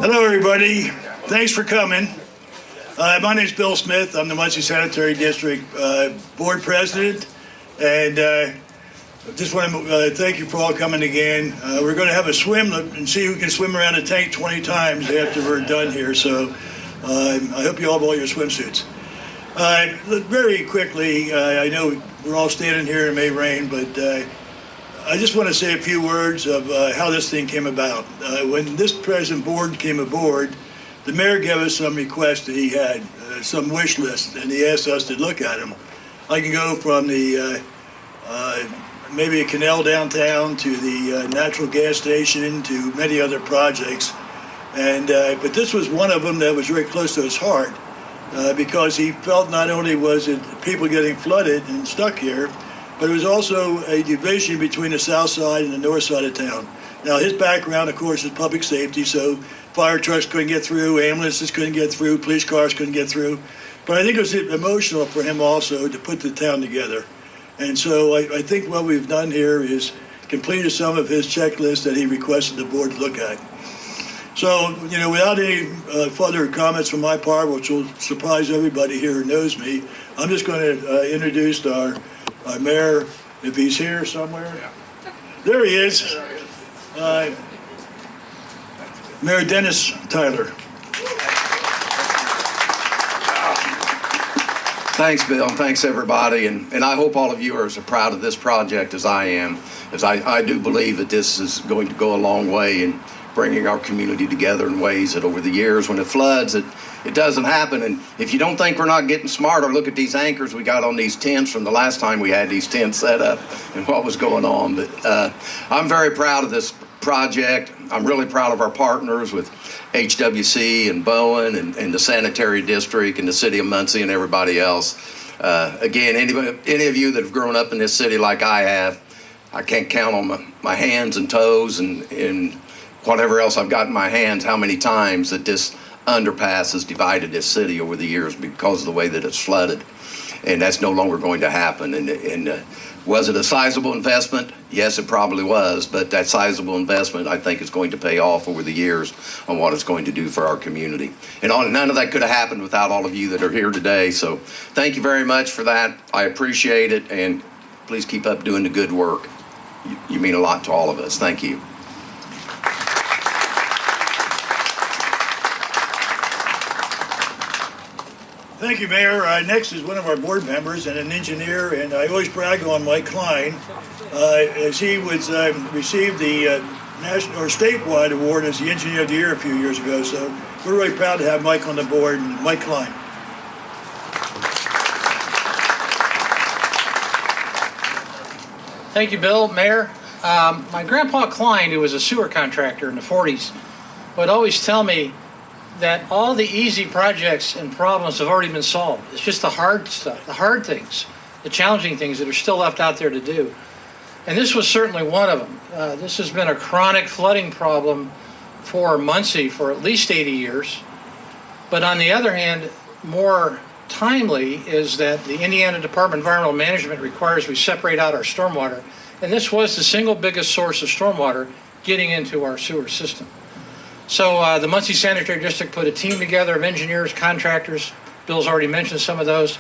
Hello, everybody. Thanks for coming. My name is Bill Smith. I'm the Muncie Sanitary District Board President, and just want to thank you for all coming again. We're going to have a swim and see who can swim around the tank 20 times after we're done here, so I hope you all have all your swimsuits. Very quickly, I know we're all standing here and it may rain, but I just want to say a few words of how this thing came about. When this present board came aboard, the mayor gave us some requests that he had, some wish list, and he asked us to look at them. I can go from the maybe a canal downtown to the natural gas station to many other projects, and but this was one of them that was very close to his heart because he felt not only was it people getting flooded and stuck here, but it was also a division between the south side and the north side of town. Now, his background, of course, is public safety, so fire trucks couldn't get through, ambulances couldn't get through, police cars couldn't get through. But I think it was emotional for him also to put the town together. And so I think what we've done here is completed some of his checklist that he requested the board to look at. So, you know, without any further comments from my part, which will surprise everybody here who knows me, I'm just going to introduce our mayor, if he's here somewhere. There he is. Mayor Dennis Tyler. Thanks, Bill. Thanks, everybody. And I hope all of you are as proud of this project as I am, as I do believe that this is going to go a long way in bringing our community together in ways that over the years when it floods, it doesn't happen. And if you don't think we're not getting smarter, look at these anchors we got on these tents from the last time we had these tents set up and what was going on. But I'm very proud of this project. I'm really proud of our partners with HWC and Bowen and the Sanitary District and the City of Muncie and everybody else. Again, any of you that have grown up in this city like I have, I can't count on my hands and toes and whatever else I've got in my hands, how many times that this underpass has divided this city over the years because of the way that it's flooded. And that's no longer going to happen. And was it a sizable investment? Yes, it probably was. But that sizable investment, I think, is going to pay off over the years on what it's going to do for our community. And none of that could have happened without all of you that are here today. So thank you very much for that. I appreciate it. And please keep up doing the good work. You mean a lot to all of us. Thank you. Thank you, Mayor. Next is one of our board members and an engineer, and I always brag on Mike Klein, as he was received the national or statewide award as the Engineer of the Year a few years ago. So we're really proud to have Mike on the board. And Mike Klein. Thank you, Bill. Mayor, my grandpa Klein, who was a sewer contractor in the 40s, would always tell me that all the easy projects and problems have already been solved. It's just the hard stuff, the hard things, the challenging things that are still left out there to do. And this was certainly one of them. This has been a chronic flooding problem for Muncie for at least 80 years. But on the other hand, more timely is that the Indiana Department of Environmental Management requires we separate out our stormwater. And this was the single biggest source of stormwater getting into our sewer system. So the Muncie Sanitary District put a team together of engineers, contractors. Bill's already mentioned some of those.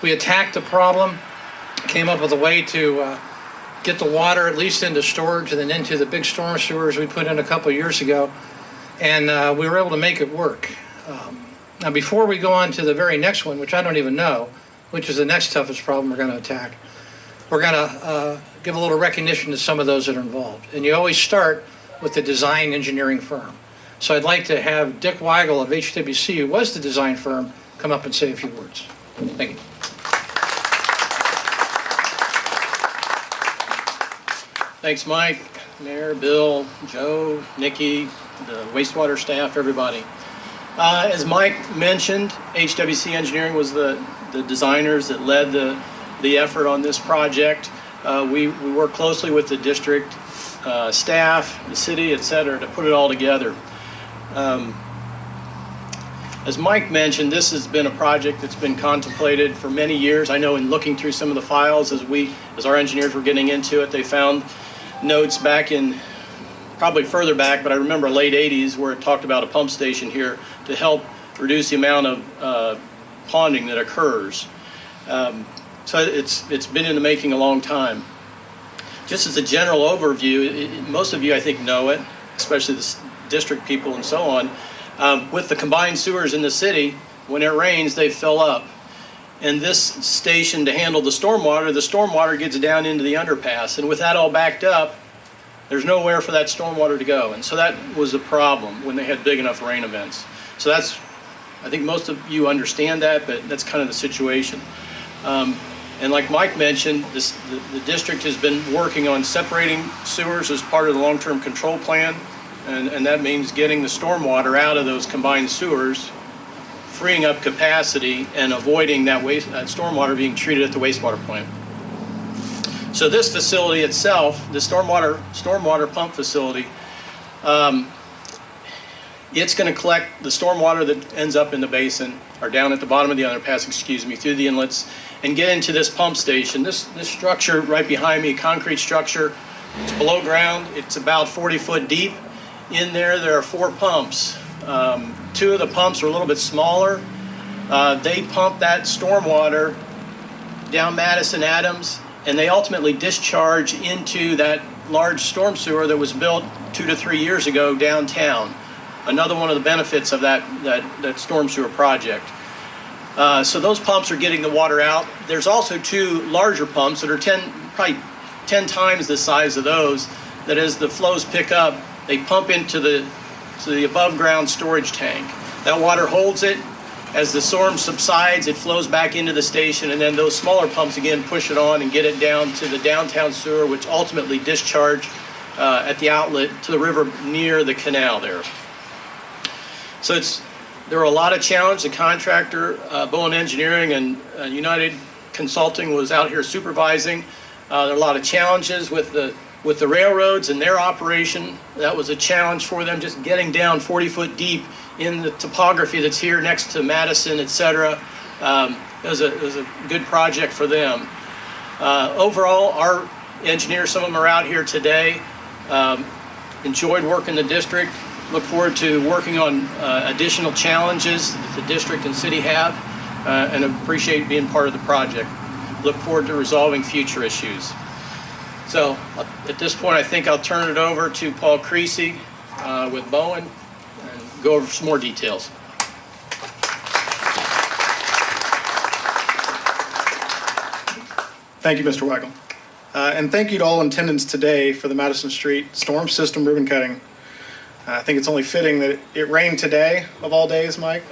We attacked the problem, came up with a way to get the water at least into storage and then into the big storm sewers we put in a couple of years ago. And we were able to make it work. Now, before we go on to the very next one, which I don't even know, which is the next toughest problem we're going to attack, we're going to give a little recognition to some of those that are involved. And you always start with the design engineering firm. So I'd like to have Dick Weigel of HWC, who was the design firm, come up and say a few words. Thank you. Thanks, Mike, Mayor, Bill, Joe, Nikki, the wastewater staff, everybody. As Mike mentioned, HWC Engineering was the designers that led the effort on this project. We worked closely with the district staff, the city, et cetera, to put it all together. As Mike mentioned, this has been a project that's been contemplated for many years. I know in looking through some of the files as our engineers were getting into it, they found notes back in probably further back, but I remember late 80s where it talked about a pump station here to help reduce the amount of ponding that occurs. So it's been in the making a long time. Just as a general overview, most of you I think know it, especially the district people and so on. With the combined sewers in the city, when it rains, they fill up. And this station to handle the stormwater gets down into the underpass. And with that all backed up, there's nowhere for that stormwater to go. And so that was a problem when they had big enough rain events. So that's, I think most of you understand that, but that's kind of the situation. And like Mike mentioned, the district has been working on separating sewers as part of the long-term control plan. And that means getting the stormwater out of those combined sewers, freeing up capacity and avoiding that stormwater being treated at the wastewater plant. So this facility itself, the stormwater pump facility, it's going to collect the stormwater that ends up in the basin or down at the bottom of the underpass, through the inlets and get into this pump station. This structure right behind me, a concrete structure, it's below ground. It's about 40 foot deep. In there are 4 pumps. 2 of the pumps are a little bit smaller. They pump that stormwater down Madison Adams, and they ultimately discharge into that large storm sewer that was built 2 to 3 years ago downtown. Another one of the benefits of that storm sewer project. So those pumps are getting the water out. There's also 2 larger pumps that are probably 10 times the size of those, that as the flows pick up, they pump into the above ground storage tank. That water holds it. As the storm subsides, it flows back into the station, and then those smaller pumps again push it on and get it down to the downtown sewer, which ultimately discharge at the outlet to the river near the canal there. So there are a lot of challenges. The contractor, Bowen Engineering and United Consulting was out here supervising. There are a lot of challenges with the railroads and their operation. That was a challenge for them, just getting down 40 foot deep in the topography that's here next to Madison, et cetera. It was a good project for them. Overall, our engineers, some of them are out here today, enjoyed working the district, look forward to working on additional challenges that the district and city have, and appreciate being part of the project. Look forward to resolving future issues. So at this point, I think I'll turn it over to Paul Creasy with Bowen and go over some more details. Thank you, Mr. Wackel. And thank you to all in attendance today for the Madison Street storm system ribbon cutting. I think it's only fitting that it rained today, of all days, Mike,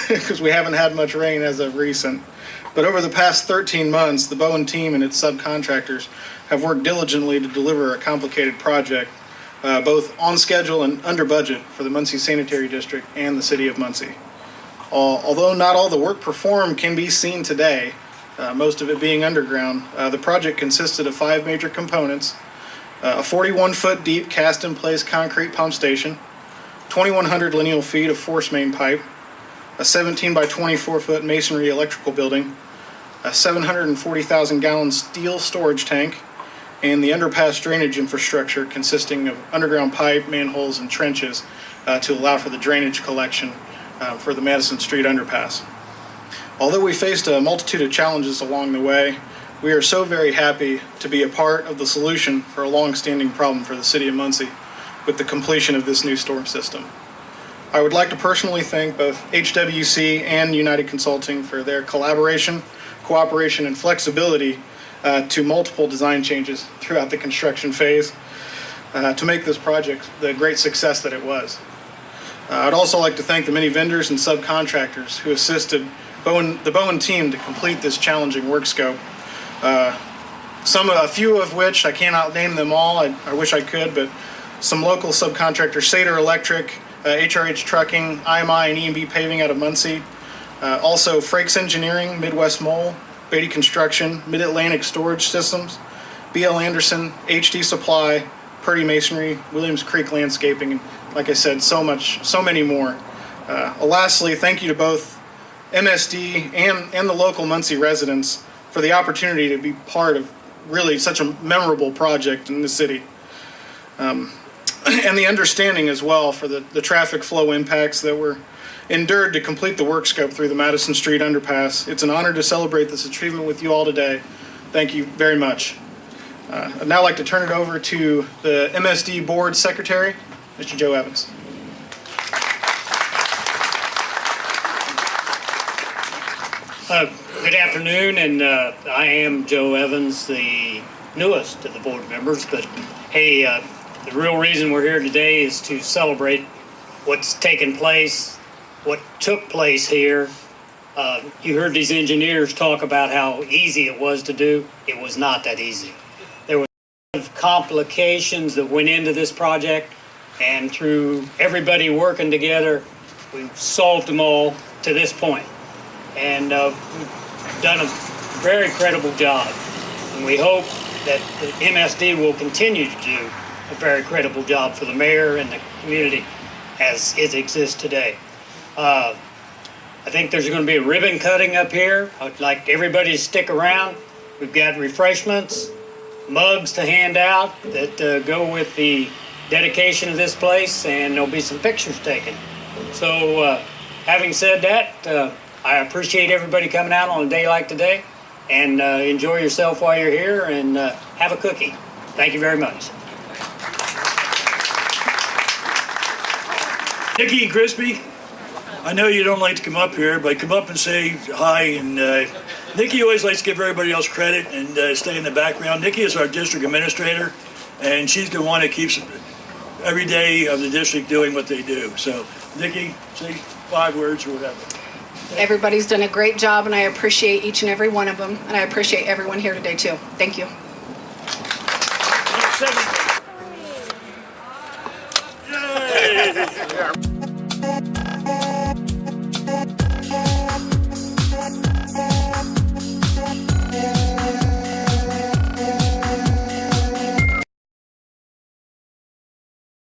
because we haven't had much rain as of recent. But over the past 13 months, the Bowen team and its subcontractors have worked diligently to deliver a complicated project, both on schedule and under budget for the Muncie Sanitary District and the city of Muncie. Although not all the work performed can be seen today, most of it being underground, the project consisted of 5 major components: a 41-foot deep cast-in-place concrete pump station, 2,100 lineal feet of force main pipe, a 17 by 24-foot masonry electrical building, a 740,000-gallon steel storage tank, and the underpass drainage infrastructure consisting of underground pipe, manholes, and trenches to allow for the drainage collection for the Madison Street underpass. Although we faced a multitude of challenges along the way, we are so very happy to be a part of the solution for a long-standing problem for the city of Muncie with the completion of this new storm system. I would like to personally thank both HWC and United Consulting for their collaboration, cooperation, and flexibility to multiple design changes throughout the construction phase to make this project the great success that it was. I'd also like to thank the many vendors and subcontractors who assisted the Bowen team to complete this challenging work scope. A few of which, I cannot name them all, I wish I could, but some local subcontractors, Sater Electric, HRH Trucking, IMI, and E&B Paving out of Muncie. Also Frakes Engineering, Midwest Mole, Beatty Construction, Mid-Atlantic Storage Systems, BL Anderson, HD Supply, Purdy Masonry, Williams Creek Landscaping, and like I said, so many more. Lastly, thank you to both MSD and the local Muncie residents for the opportunity to be part of really such a memorable project in the city. and the understanding as well for the traffic flow impacts that were endured to complete the work scope through the Madison Street underpass. It's an honor to celebrate this achievement with you all today. Thank you very much. I'd now like to turn it over to the MSD Board Secretary, Mr. Joe Evans. Good afternoon, and I am Joe Evans, the newest of the board members, but hey, the real reason we're here today is to celebrate what's taken place, what took place here. You heard these engineers talk about how easy it was to do. It was not that easy. There were a lot of complications that went into this project, and through everybody working together, we've solved them all to this point. And we've done a very credible job. And we hope that the MSD will continue to do a very credible job for the mayor and the community as it exists today. I think there's going to be a ribbon cutting up here. I'd like everybody to stick around. We've got refreshments, mugs to hand out that go with the dedication of this place, and there'll be some pictures taken. So having said that, I appreciate everybody coming out on a day like today, and enjoy yourself while you're here, and have a cookie. Thank you very much. Nikki Crispy, I know you don't like to come up here, but come up and say hi. And Nikki always likes to give everybody else credit and stay in the background. Nikki is our district administrator, and she's the one that keeps every day of the district doing what they do. So, Nikki, say 5 words or whatever. Everybody's done a great job, and I appreciate each and every one of them, and I appreciate everyone here today too. Thank you.